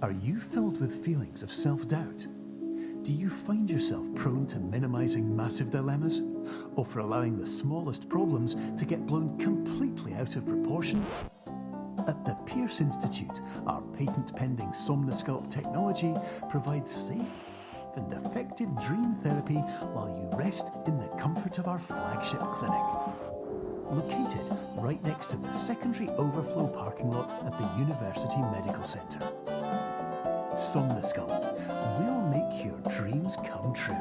Are you filled with feelings of self-doubt? Do you find yourself prone to minimizing massive dilemmas? Or for allowing the smallest problems to get blown completely out of proportion? At the Pierce Institute, our patent-pending Somnosculpt technology provides safe and effective dream therapy while you rest in the comfort of our flagship clinic. Located right next to the secondary overflow parking lot at the University Medical Centre. Somnosculpt, we'll make your dreams come true.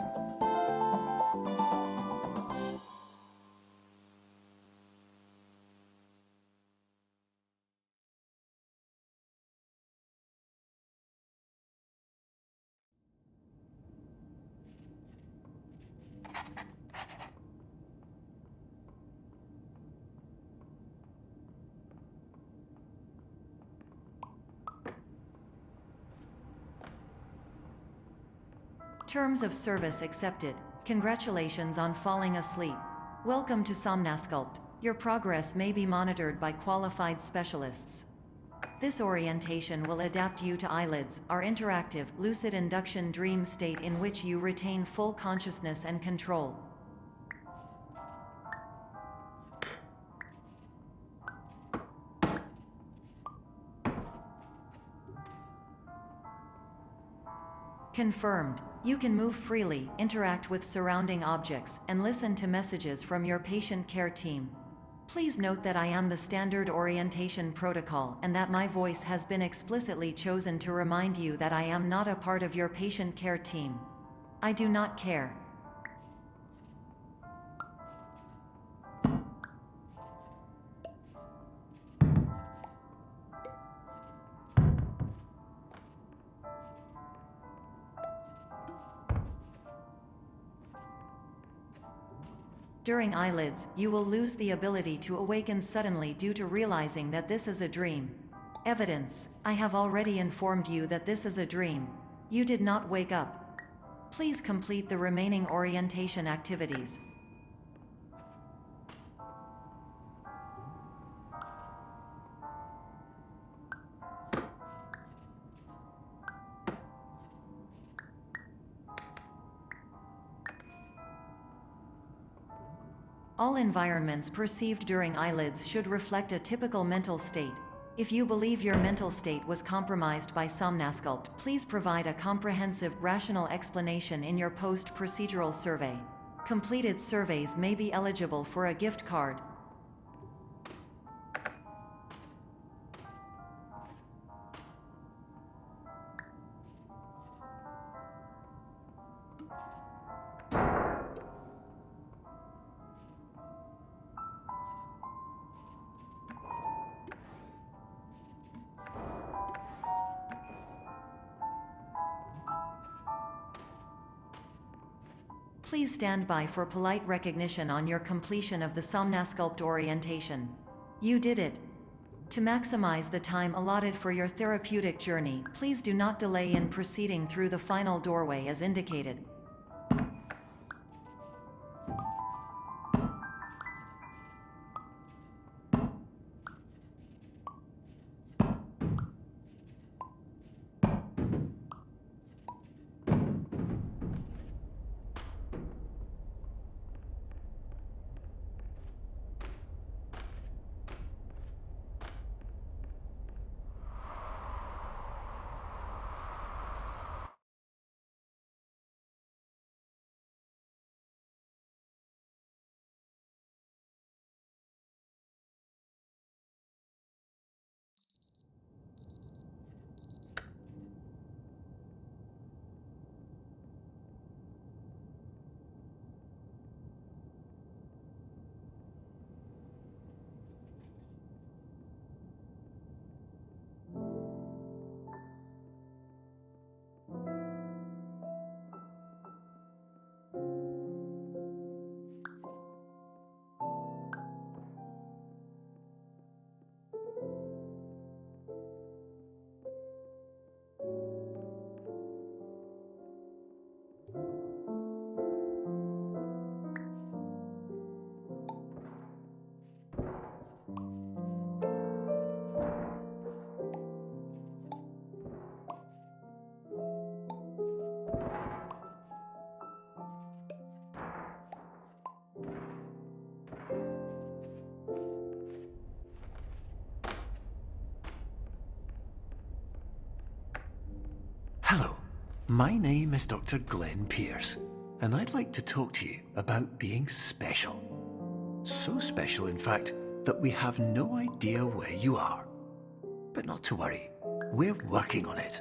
Terms of service accepted. Congratulations on falling asleep. Welcome to Somnosculpt. Your progress may be monitored by qualified specialists. This orientation will adapt you to eyelids, our interactive, lucid induction dream state in which you retain full consciousness and control. Confirmed. You can move freely, interact with surrounding objects, and listen to messages from your patient care team. Please note that I am the standard orientation protocol and that my voice has been explicitly chosen to remind you that I am not a part of your patient care team. I do not care. During eyelids, you will lose the ability to awaken suddenly due to realizing that this is a dream. Evidence: I have already informed you that this is a dream. You did not wake up. Please complete the remaining orientation activities. All environments perceived during eyelids should reflect a typical mental state. If you believe your mental state was compromised by Somnosculpt, please provide a comprehensive, rational explanation in your post-procedural survey. Completed surveys may be eligible for a gift card. Please stand by for polite recognition on your completion of the Somnosculpt orientation. You did it. To maximize the time allotted for your therapeutic journey, please do not delay in proceeding through the final doorway as indicated. Hello, my name is Dr. Glenn Pierce, and I'd like to talk to you about being special. So special, in fact, that we have no idea where you are. But not to worry, we're working on it.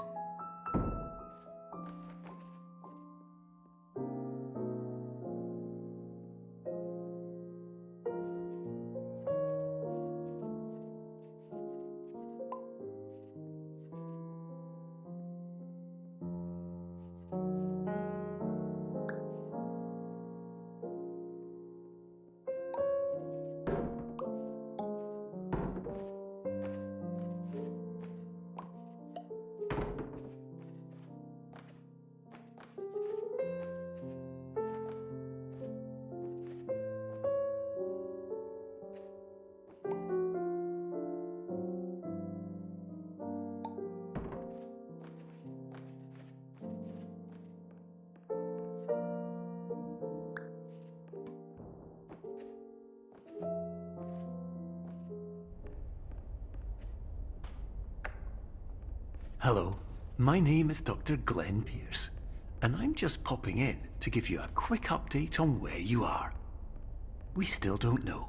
Hello, my name is Dr. Glenn Pierce, and I'm just popping in to give you a quick update on where you are. We still don't know,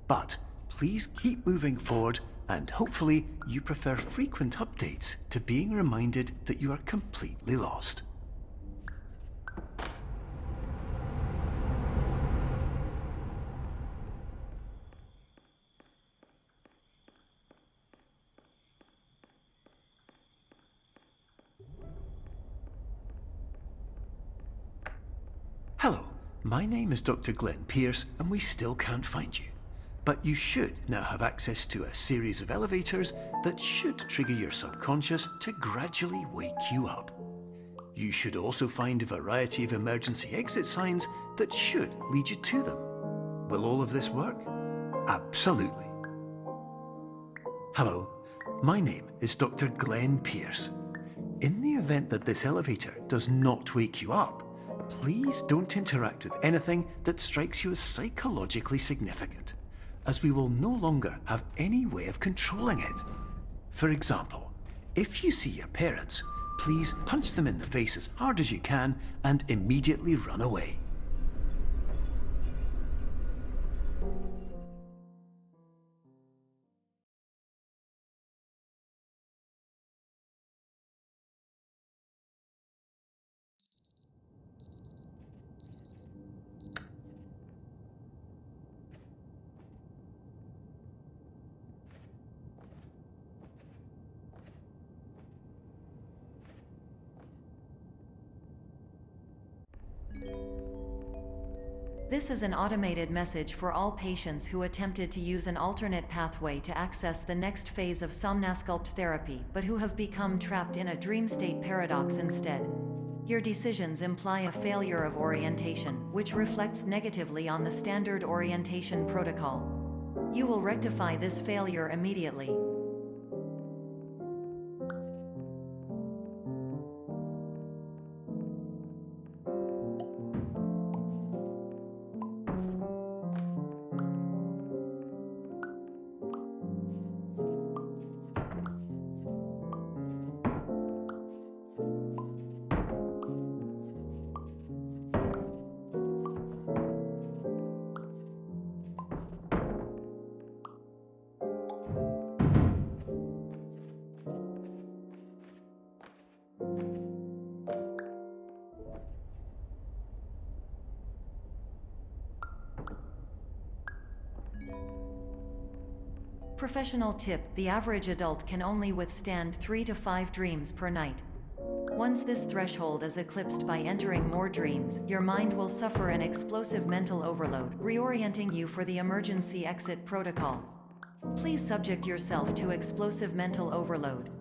but please keep moving forward, and hopefully you prefer frequent updates to being reminded that you are completely lost. Hello, my name is Dr. Glenn Pierce, and we still can't find you. But you should now have access to a series of elevators that should trigger your subconscious to gradually wake you up. You should also find a variety of emergency exit signs that should lead you to them. Will all of this work? Absolutely. Hello, my name is Dr. Glenn Pierce. In the event that this elevator does not wake you up, please don't interact with anything that strikes you as psychologically significant, as we will no longer have any way of controlling it. For example, if you see your parents, please punch them in the face as hard as you can and immediately run away. This is an automated message for all patients who attempted to use an alternate pathway to access the next phase of Somnasculpt therapy, but who have become trapped in a dream state paradox instead. Your decisions imply a failure of orientation, which reflects negatively on the standard orientation protocol. You will rectify this failure immediately. Professional tip: the average adult can only withstand 3 to 5 dreams per night. Once this threshold is eclipsed by entering more dreams, your mind will suffer an explosive mental overload, reorienting you for the emergency exit protocol. Please subject yourself to explosive mental overload.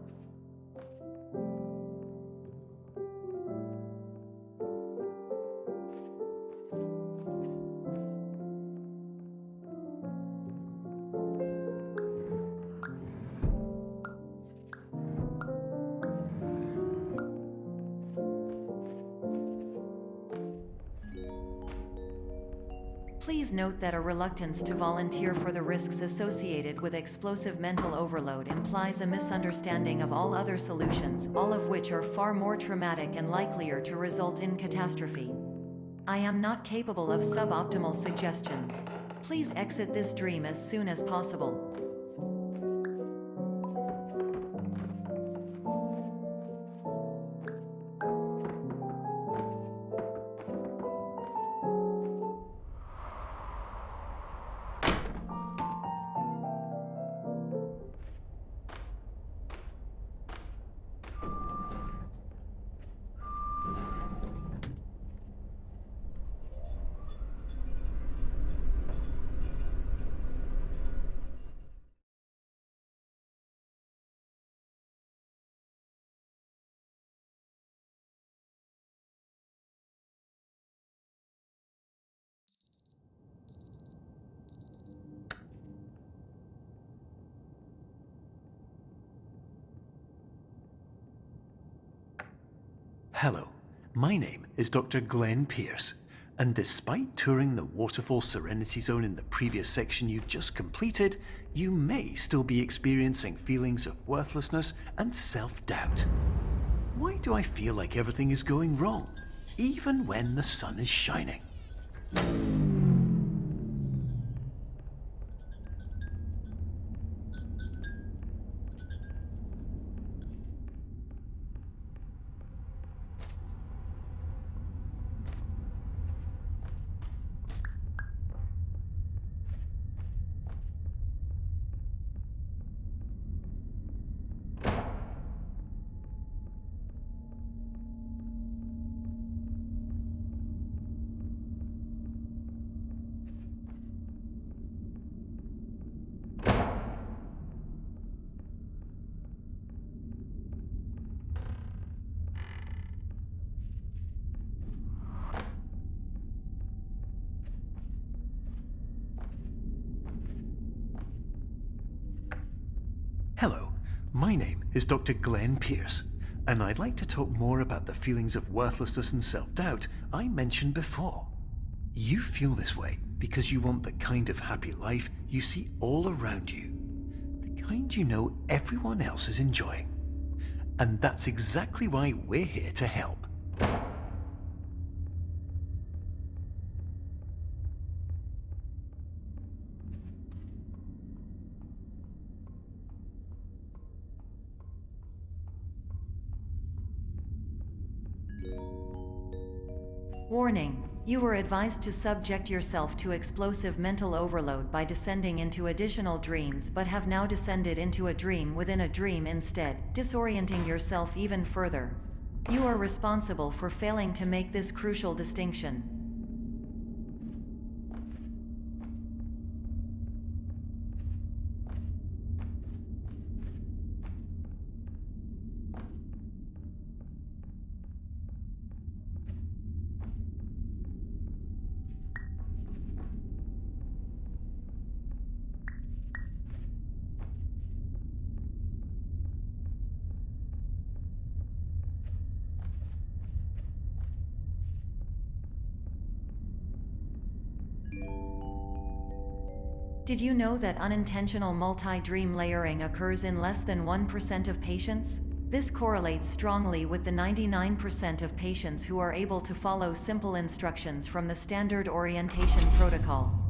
Please Please note that a reluctance to volunteer for the risks associated with explosive mental overload implies a misunderstanding of all other solutions, all of which are far more traumatic and likelier to result in catastrophe. I am not capable of suboptimal suggestions. Please exit this dream as soon as possible. Hello, my name is Dr. Glenn Pierce, and despite touring the Waterfall Serenity Zone in the previous section you've just completed, you may still be experiencing feelings of worthlessness and self-doubt. Why do I feel like everything is going wrong, even when the sun is shining? Hello, my name is Dr. Glenn Pierce, and I'd like to talk more about the feelings of worthlessness and self-doubt I mentioned before. You feel this way because you want the kind of happy life you see all around you, the kind you know everyone else is enjoying. And that's exactly why we're here to help. Warning. You were advised to subject yourself to explosive mental overload by descending into additional dreams, but have now descended into a dream within a dream instead, disorienting yourself even further. You are responsible for failing to make this crucial distinction. Did you know that unintentional multi-dream layering occurs in less than 1% of patients? This correlates strongly with the 99% of patients who are able to follow simple instructions from the standard orientation protocol.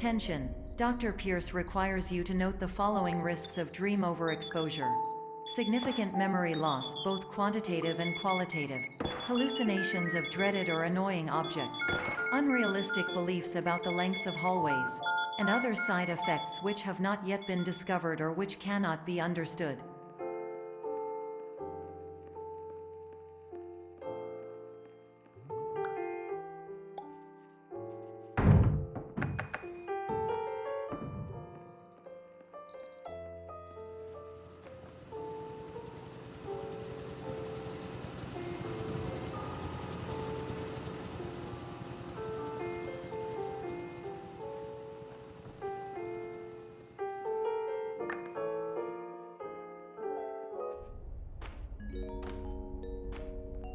Attention, Dr. Pierce requires you to note the following risks of dream overexposure. Significant memory loss, both quantitative and qualitative. Hallucinations of dreaded or annoying objects. Unrealistic beliefs about the lengths of hallways. And other side effects which have not yet been discovered or which cannot be understood.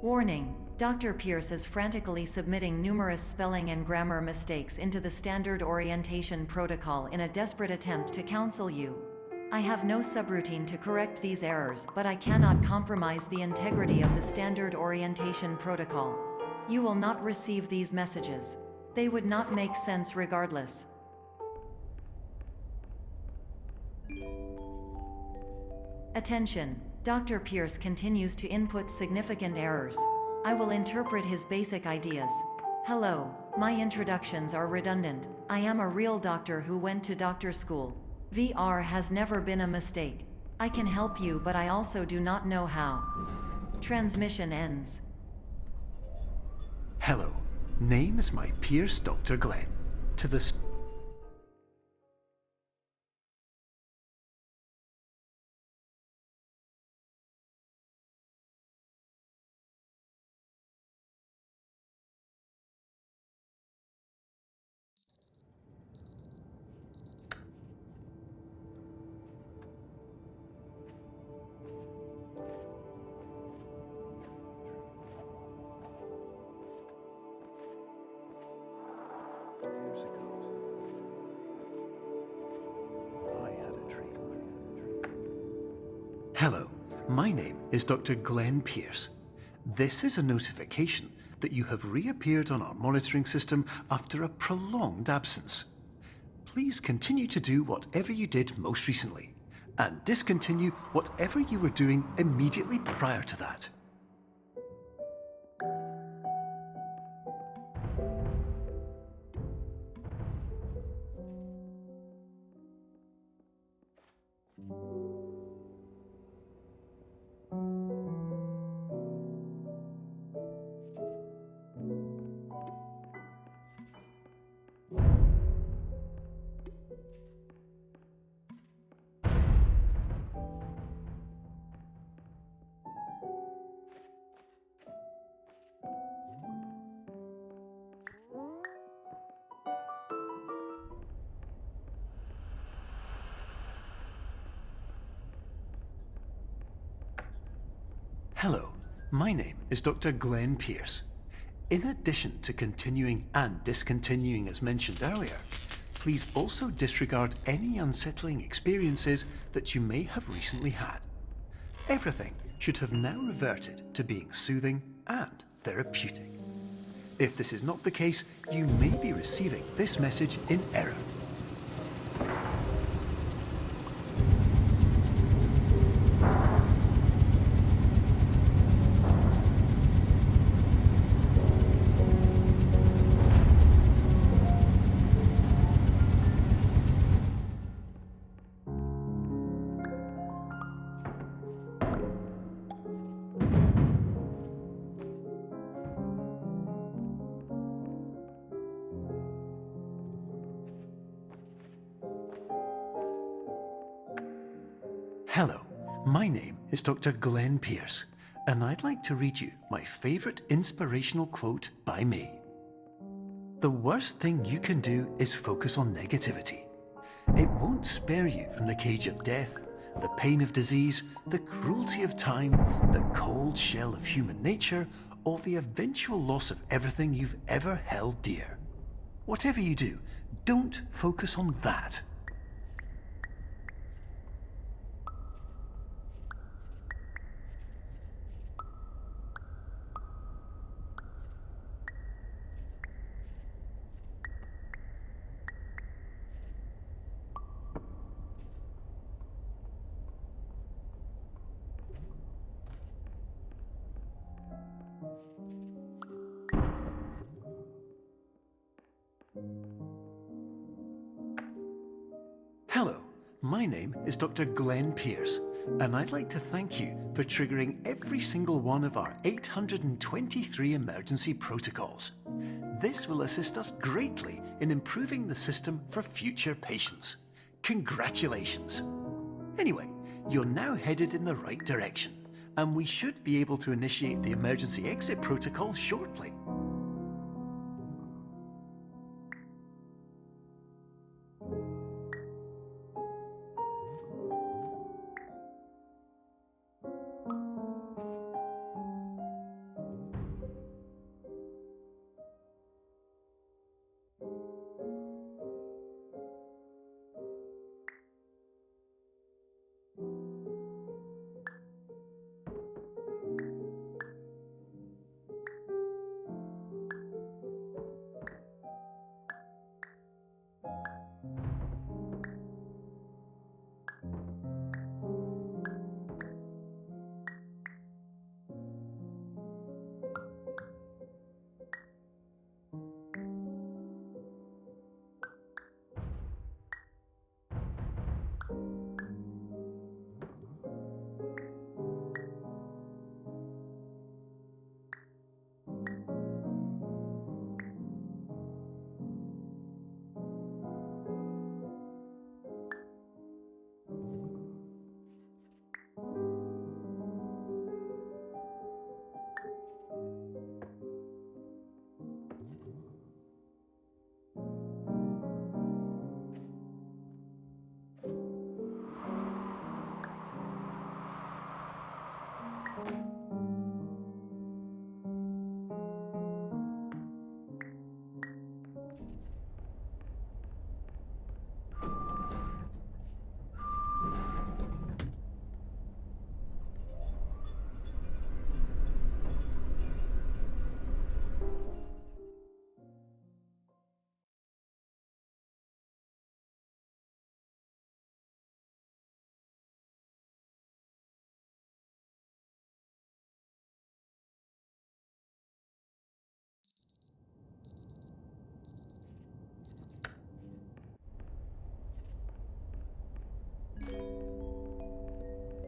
Warning: Dr. Pierce is frantically submitting numerous spelling and grammar mistakes into the standard orientation protocol in a desperate attempt to counsel you. I have no subroutine to correct these errors, but I cannot compromise the integrity of the standard orientation protocol. You will not receive these messages. They would not make sense regardless. Attention, Dr. Pierce continues to input significant errors. I will interpret his basic ideas. Hello, my introductions are redundant. I am a real doctor who went to doctor school. VR has never been a mistake. I can help you, but I also do not know how. Transmission ends. Hello, name is my Pierce Dr. Glenn. To the years ago, I had a dream. Hello, my name is Dr. Glenn Pierce. This is a notification that you have reappeared on our monitoring system after a prolonged absence. Please continue to do whatever you did most recently, and discontinue whatever you were doing immediately prior to that. Hello, my name is Dr. Glenn Pierce. In addition to continuing and discontinuing as mentioned earlier, please also disregard any unsettling experiences that you may have recently had. Everything should have now reverted to being soothing and therapeutic. If this is not the case, you may be receiving this message in error. Hello, my name is Dr. Glenn Pierce, and I'd like to read you my favorite inspirational quote by me. The worst thing you can do is focus on negativity. It won't spare you from the cage of death, the pain of disease, the cruelty of time, the cold shell of human nature, or the eventual loss of everything you've ever held dear. Whatever you do, don't focus on that. Hello, my name is Dr. Glenn Pierce, and I'd like to thank you for triggering every single one of our 823 emergency protocols. This will assist us greatly in improving the system for future patients. Congratulations! Anyway, you're now headed in the right direction, and we should be able to initiate the emergency exit protocol shortly.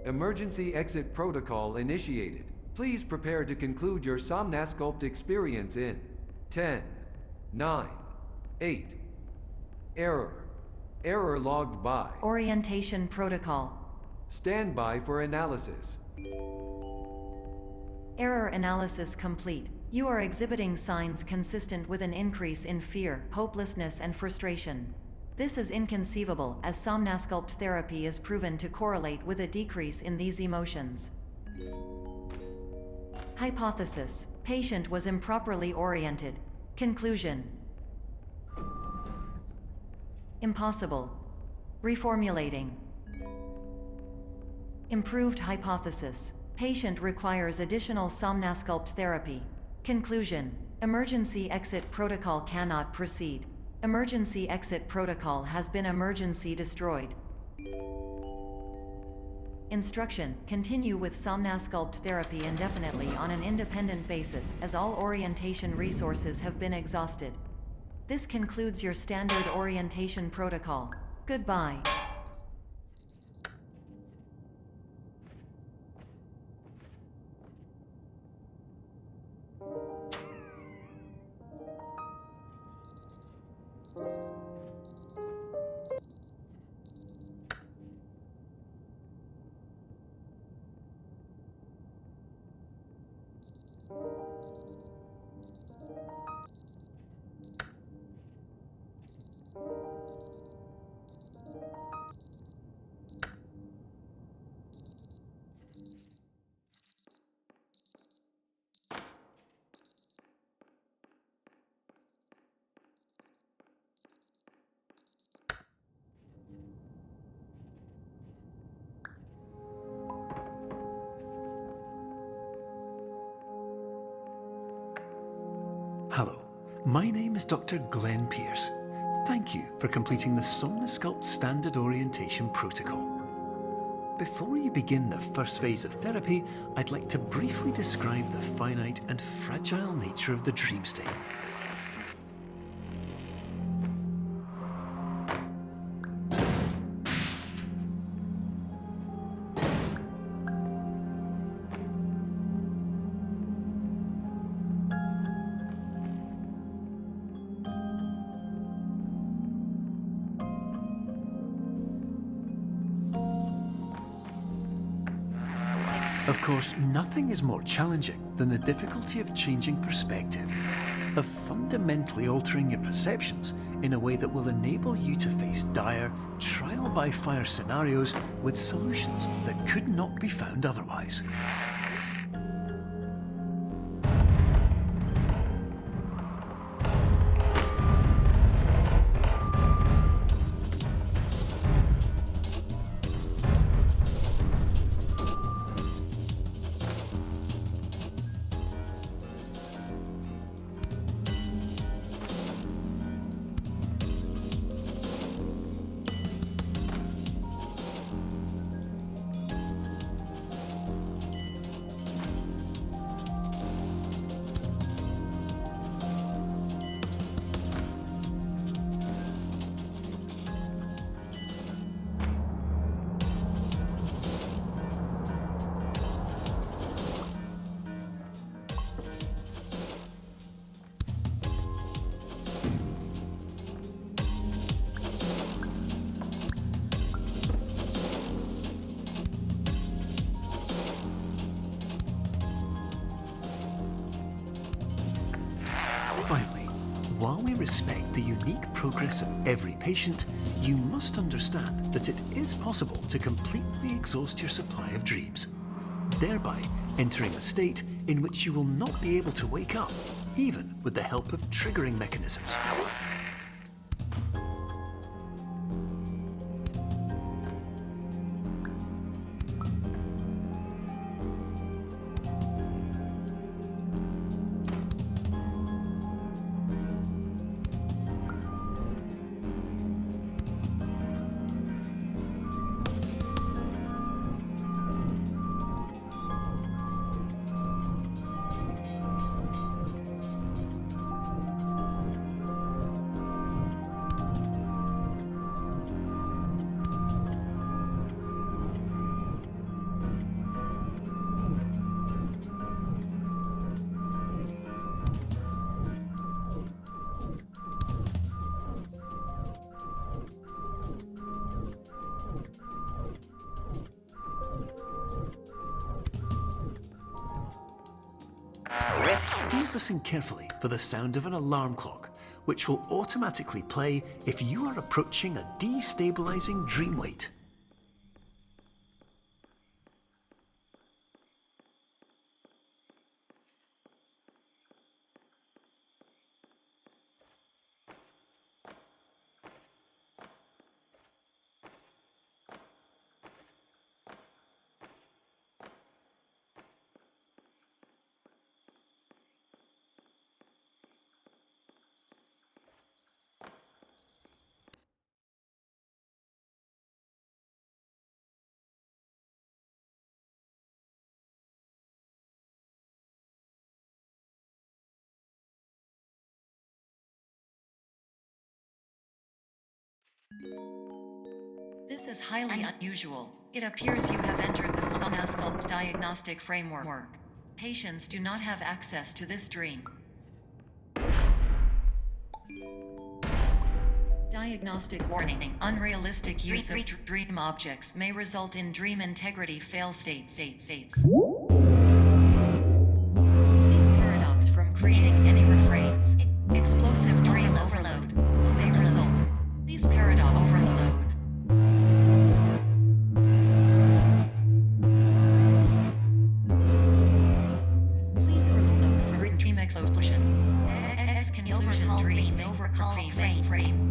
Emergency exit protocol initiated. Please prepare to conclude your Somnasculpt experience in 10, 9, 8. Error. Error logged by. Orientation protocol. Stand by for analysis. Error analysis complete. You are exhibiting signs consistent with an increase in fear, hopelessness, and frustration. This is inconceivable, as Somnasculpt therapy is proven to correlate with a decrease in these emotions. Hypothesis: patient was improperly oriented. Conclusion: impossible. Reformulating. Improved hypothesis: patient requires additional Somnasculpt therapy. Conclusion: emergency exit protocol cannot proceed. Emergency exit protocol has been emergency destroyed. Instruction: continue with Somnasculpt therapy indefinitely on an independent basis, as all orientation resources have been exhausted. This concludes your standard orientation protocol. Goodbye. Hello, my name is Dr. Glenn Pierce. Thank you for completing the Somnasculpt Standard Orientation Protocol. Before you begin the first phase of therapy, I'd like to briefly describe the finite and fragile nature of the dream state. Of course, nothing is more challenging than the difficulty of changing perspective, of fundamentally altering your perceptions in a way that will enable you to face dire, trial-by-fire scenarios with solutions that could not be found otherwise. Finally, while we respect the unique progress of every patient, you must understand that it is possible to completely exhaust your supply of dreams, thereby entering a state in which you will not be able to wake up, even with the help of triggering mechanisms. Please listen carefully for the sound of an alarm clock, which will automatically play if you are approaching a destabilizing dream weight. This is highly unusual. It appears you have entered the Somnasculpt diagnostic framework. Patients do not have access to this dream. Diagnostic warning. Unrealistic use of dream objects may result in dream integrity fail states. Please paradox from creating any refrains. Explosive dream overload may result. Please paradox overload. Please overload for dream explosion. Exclusion dream overcall frame.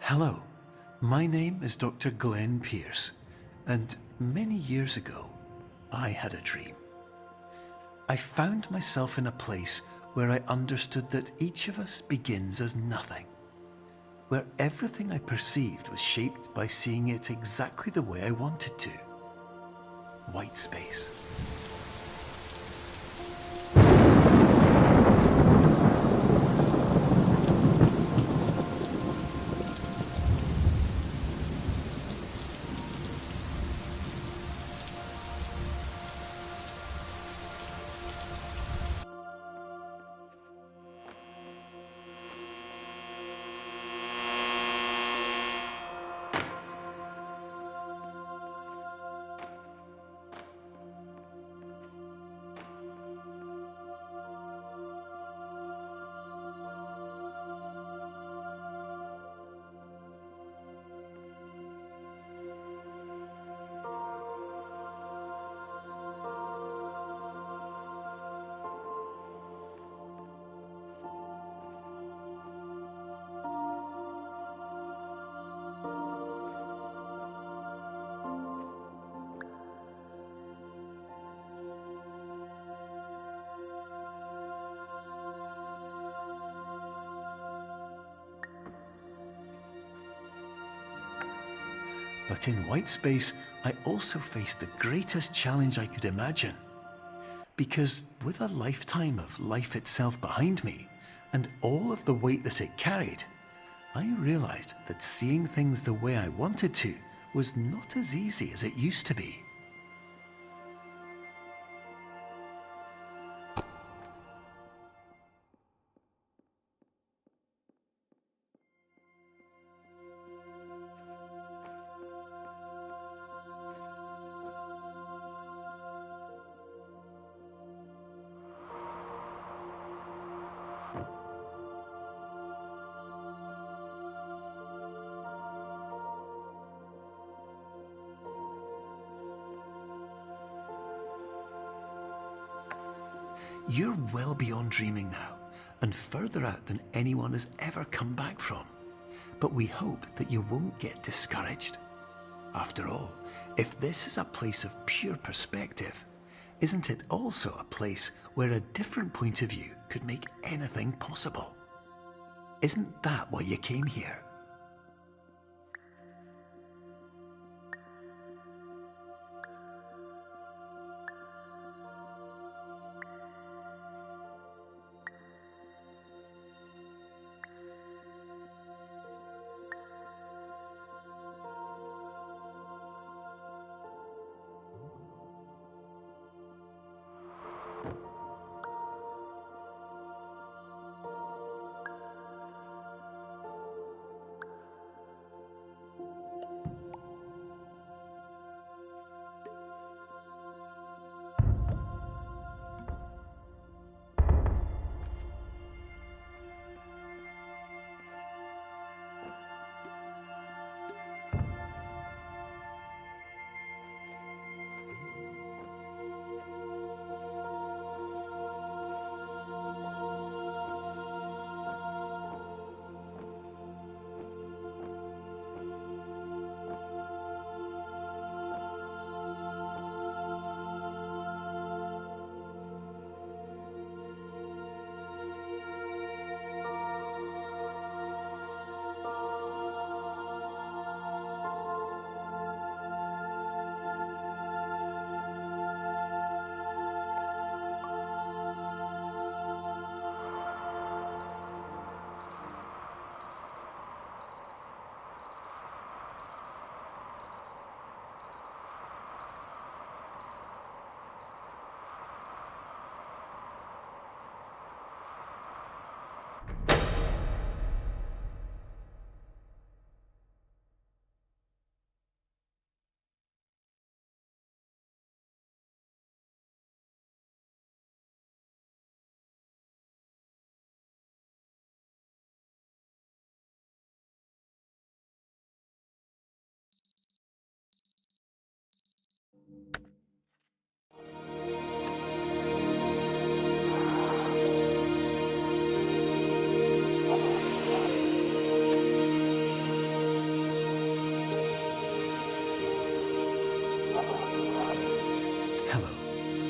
Hello. My name is Dr. Glenn Pierce, and many years ago, I had a dream. I found myself in a place where I understood that each of us begins as nothing, where everything I perceived was shaped by seeing it exactly the way I wanted to. White space. But in white space, I also faced the greatest challenge I could imagine. Because with a lifetime of life itself behind me, and all of the weight that it carried, I realized that seeing things the way I wanted to was not as easy as it used to be. You're well beyond dreaming now, and further out than anyone has ever come back from. But we hope that you won't get discouraged. After all, if this is a place of pure perspective, isn't it also a place where a different point of view could make anything possible? Isn't that why you came here?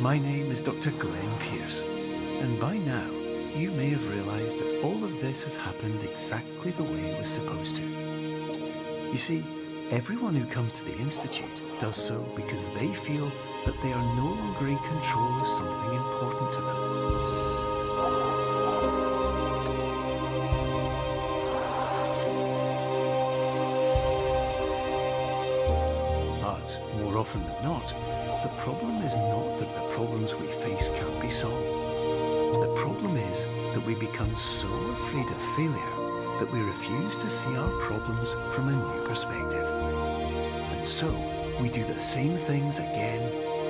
My name is Dr. Glenn Pierce, and by now you may have realised that all of this has happened exactly the way it was supposed to. You see, everyone who comes to the Institute does so because they feel that they are no longer in control of something important to them. But more often than not, the problem is not that the problems we face can't be solved. The problem is that we become so afraid of failure that we refuse to see our problems from a new perspective. And so, we do the same things again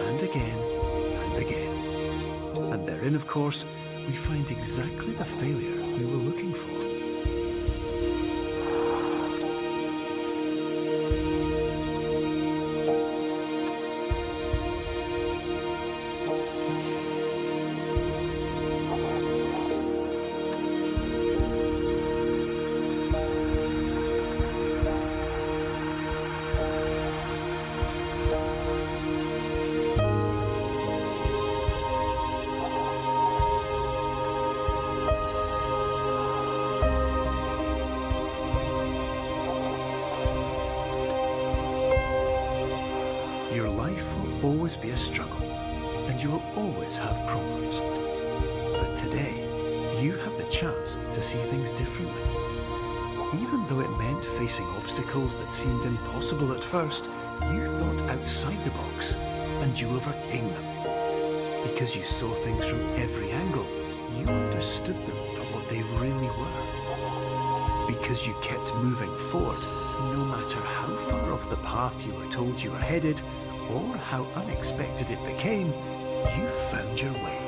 and again and again. And therein, of course, we find exactly the failure we were looking for. Your life will always be a struggle, and you will always have problems. But today, you have the chance to see things differently. Even though it meant facing obstacles that seemed impossible at first, you thought outside the box, and you overcame them. Because you saw things from every angle, you understood them for what they really were. Because you kept moving forward, no matter how far off the path you were told you were headed, or how unexpected it became, you found your way.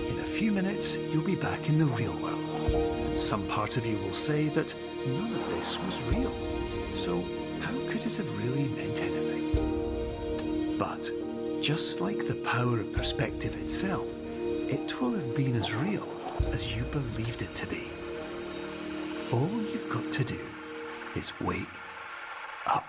In a few minutes, you'll be back in the real world. And some part of you will say that none of this was real. So how could it have really meant anything? But just like the power of perspective itself, it will have been as real as you believed it to be. All you've got to do is wake up.